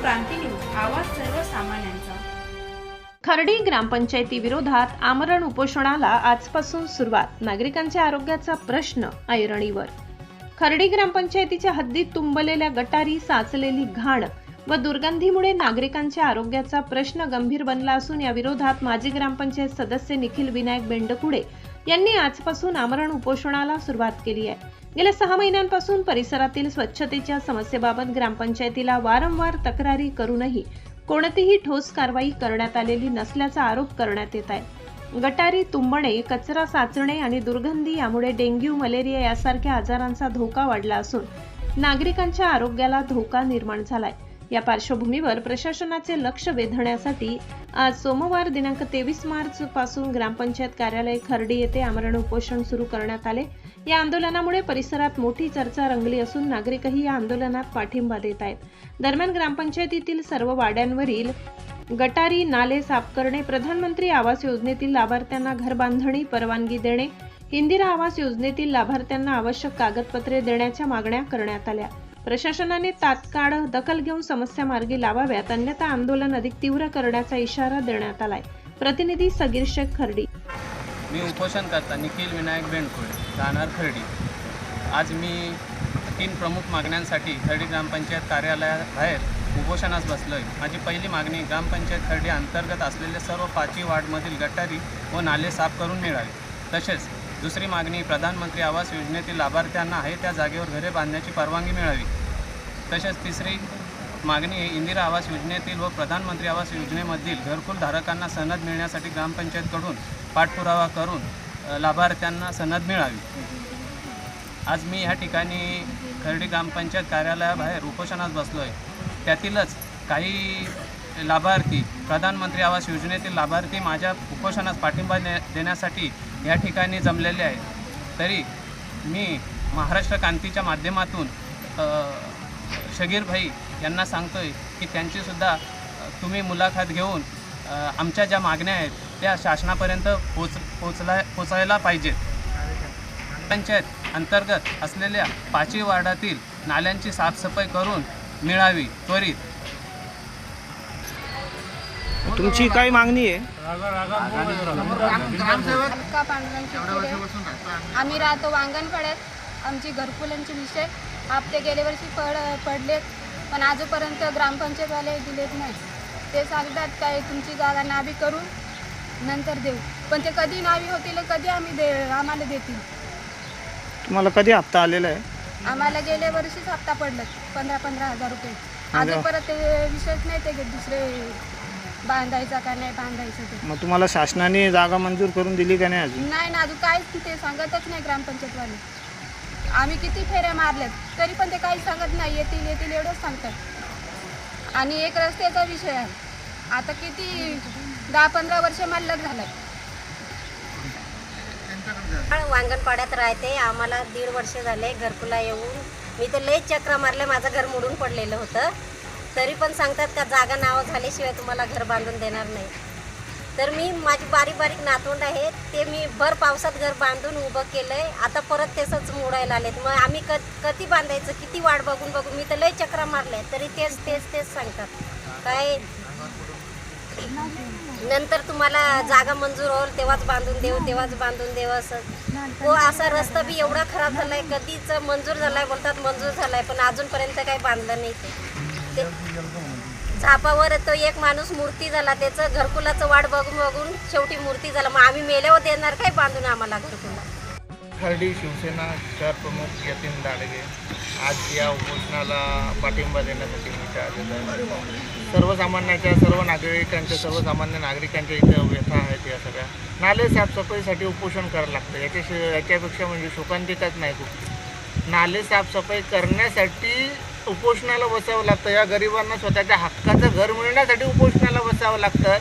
क्रांती news, आवाज सर्वसामान्यांचा। खर्डी ग्रामपंचायती विरोधात आमरण उपोषणाला आजपासून सुरुवात। नागरिकांच्या आरोग्याचा प्रश्न ऐरणीवर। खर्डी ग्रामपंचायतीच्या हद्दीत तुंबलेल्या गटारी, साचलेली घाण व दुर्गंधीमुळे नागरिकांच्या आरोग्याचा प्रश्न गंभीर बनला असून या विरोधात माजी ग्रामपंचायत सदस्य निखिल विनायक बेंडकुडे यांनी आजपासून आमरण उपोषणाला सुरुवात केली आहे। गेल्या 6 महिन्यांपासून परिसरातील स्वच्छतेच्या समस्येबाबत ग्रामपंचायतीला वारंवार तक्रारी करूनही कोणतीही ठोस कारवाई करण्यात आलेली नसल्याचा आरोप करण्यात येत आहे। गटारी तुंबणे, कचरा साचणे आणि दुर्गंधी यामुळे डेंग्यू, मलेरिया यासारख्या आजारांचा धोका वाढला असून नागरिकांच्या आरोग्याला धोका निर्माण झालाय। या पार्श्वभूमीवर प्रशासनाचे लक्ष वेधण्यासाठी आज सोमवार दिनांक 23 मार्च पासून ग्रामपंचायत कार्यालय खर्डी येथे आमरण उपोषण सुरू करण्यात आले। या आंदोलनामुळे परिसरात मोठी चर्चा रंगली असून नागरिकही या आंदोलनात पाठिंबा देत आहेत। दरम्यान ग्रामपंचायतीतील सर्व वाड्यांवरील गटारी, नाले साफ करणे, प्रधानमंत्री आवास योजनेतील लाभार्थ्यांना घर बांधणी परवानगी देणे, इंदिरा आवास योजनेतील लाभार्थ्यांना आवश्यक कागदपत्रे देण्याच्या मागण्या करण्यात आल्या। प्रशासनाने तात्काळ दखल घेऊन समस्या मार्गी लावाव्यात, अन्यथा आंदोलन अधिक तीव्र करण्याचा इशारा देण्यात आलाय। प्रतिनिधी सगीर शेख, खर्डी। मी उपोषणकर्ता निखिल विनायक बेंडकुडे, राहणार खर्डी। आज मी 3 प्रमुख मागण्यांसाठी खर्डी ग्रामपंचायत कार्यालयाबाहेर उपोषणास बसलो आहे। माझी पहिली मागणी ग्रामपंचायत खर्डी अंतर्गत असलेले सर्व 5 वार्डमधील गटारी व नाले साफ करून मिळावे। तसेच दुसरी मागणी प्रधानमंत्री आवास योजनेतील लाभार्थ्यांना आहे त्या जागेवर घरे बांधण्याची परवानगी मिळावी। तसेच तिसरी मागणी आहे इंदिरा आवास योजनेतील व प्रधानमंत्री आवास योजनेमधील घरकुल धारकांना सनद मिळण्यासाठी ग्रामपंचायतकडून पाठपुरावा करून लाभार्थ्यांना सनद मिळावी। आज मी ह्या ठिकाणी खर्डी ग्रामपंचायत कार्यालयाबाहेर उपोषणास बसलो आहे। त्यातीलच काही लाभार्थी, प्रधानमंत्री आवास योजनेतील लाभार्थी माझ्या उपोषणास पाठिंबा देण्यासाठी या ठिकाणी जमलेले आहेत। तरी मी महाराष्ट्र क्रांतीच्या माध्यमातून शगीर भाई यांना सांगतोय की त्यांचीसुद्धा तुम्ही मुलाखत घेऊन आमच्या ज्या मागण्या आहेत त्या शासनापर्यंत पोचायला पाहिजेत। पंचायत अंतर्गत असलेल्या 5 वार्डातील नाल्यांची साफसफाई करून मिळावी त्वरित। तुमची काय मागणी आहे? आम्ही राहतो वांगणखड्यात। आमची घरकुलांचे विषय हप्ते गेल्या वर्षी पडलेत, पण आजपर्यंत ग्रामपंचायतवाले दिलेत नाही। ते सांगतात काय तुमची जागा नावी करून नंतर देऊ, पण ते कधी नावी होतील, कधी आम्हाला देतील। तुम्हाला कधी हप्ता आलेला आहे? आम्हाला गेल्या वर्षीच हप्ता पडला 15,000 रुपये। आजपर्यंत ते विषयच नाही ते दुसरे बांधायचा का नाही बांधायचं ते। मग तुम्हाला शासनाने जागा मंजूर करून दिली का नाही अजून? नाही ना, अजून काहीच ते सांगतच नाही ग्रामपंचायतवाले। आम्ही किती फेऱ्या मारल्यात तरी पण ते काही सांगत नाही, येतील एवढंच सांगतात। आणि एक रस्त्याचा विषय आहे, आता किती 10-15 वर्ष मालक झालाय। वांगणपाड्यात राहते, आम्हाला 1.5 वर्ष झाले घरकुला येऊन। मी तर लई चक्र मारले, माझं घर मोडून पडलेलं होतं, तरी पण सांगतात का जागा नाव झाल्याशिवाय तुम्हाला घर बांधून देणार नाही। तर मी माझी बारीक नातवंड आहे, ते मी भर पावसात घर बांधून उभं केलंय, आता परत तेच मोडायला आलेत। मग आम्ही कधी बांधायचं, किती वाट बघून मी तर लई चक्रा मारले, तरी तेच सांगतात काय नंतर तुम्हाला जागा मंजूर होईल तेव्हाच बांधून देऊ असं। व असा रस्ता बी एवढा खराब झालाय, कधीच मंजूर झालाय बोलतात, मंजूर झालाय, पण अजूनपर्यंत काही बांधलं नाही। ते झापावर तो एक माणूस मूर्ती झाला, त्याचं घरकुलाचं वाट बघून शेवटी मूर्ती झाला। मग आम्ही मेल्यावर देणार काय बांधून आम्हाला घरकुला? खर्डी शिवसेना शहर प्रमुख यतीन दाडगे आज या उपोषणाला पाठिंबा देण्यासाठी सर्वसामान्यांच्या, सर्वसामान्य नागरिकांच्या इथे व्यथा आहेत। या सगळ्या नाले साफसफाईसाठी उपोषण करावं लागतं, याच्यापेक्षा म्हणजे शोकांतिकाच नाही खूप। नाले साफसफाई करण्यासाठी उपोषणाला बसावं लागतं, या गरिबांना स्वतःच्या हक्काचं घर मिळण्यासाठी उपोषणाला बसावं लागतं।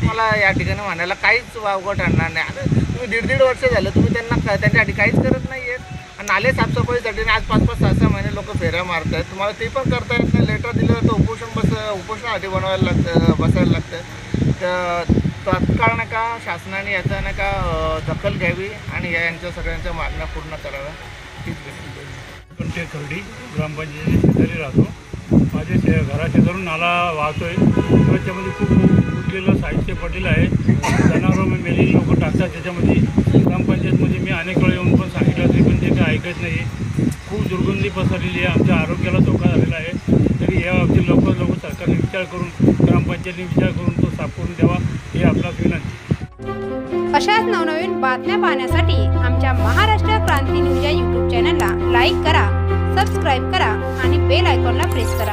मला या ठिकाणी म्हणायला काहीच वावगं ठरणार नाही। आता तुम्ही 1.5 वर्ष झालं तुम्ही त्यांच्यासाठी काहीच करत नाही आहेत। नाले साफसफाईसाठी आज 5-5, 6-6 महिने लोक फेऱ्या मारत आहेत, तुम्हाला ते पण करता येत नाही। लेटर दिलं तर उपोषणासाठी बसायला लागतं। तर तात्काळ नका शासनाने याचा नका दखल घ्यावी आणि यांच्या सगळ्यांच्या मागण्या पूर्ण कराव्या हीच विनंती। खर्डी ग्रामपंचायतीत शेजारी राहतो। माझ्या घराशेजारून नाला वाहतोय. त्याच्यामध्ये खूप फुटलेलं साहित्य पडलेलं आहे. जनावरं मेलेली लोक टाकतात त्याच्यामध्ये. ग्रामपंचायतमध्ये मी अनेक वेळा येऊन पण सांगितलं तरी पण ते काय ऐकत नाही. खूप दुर्गंधी पसरलेली आहे. आमच्या आरोग्याला धोका झालेला आहे. तरी या बाबतीत लवकर सरकारने विचार करून ग्रामपंचायतीने विचार करून तो साफ करून द्यावा हे आपला विनंती. अशाच नवनवीन बातम्या पाहण्यासाठी आमच्या महाराष्ट्र क्रांती न्यूज या यूट्यूब चॅनलला लाईक करा, सबस्क्राईब करा आणि बेल आयकॉनला प्रेस करा.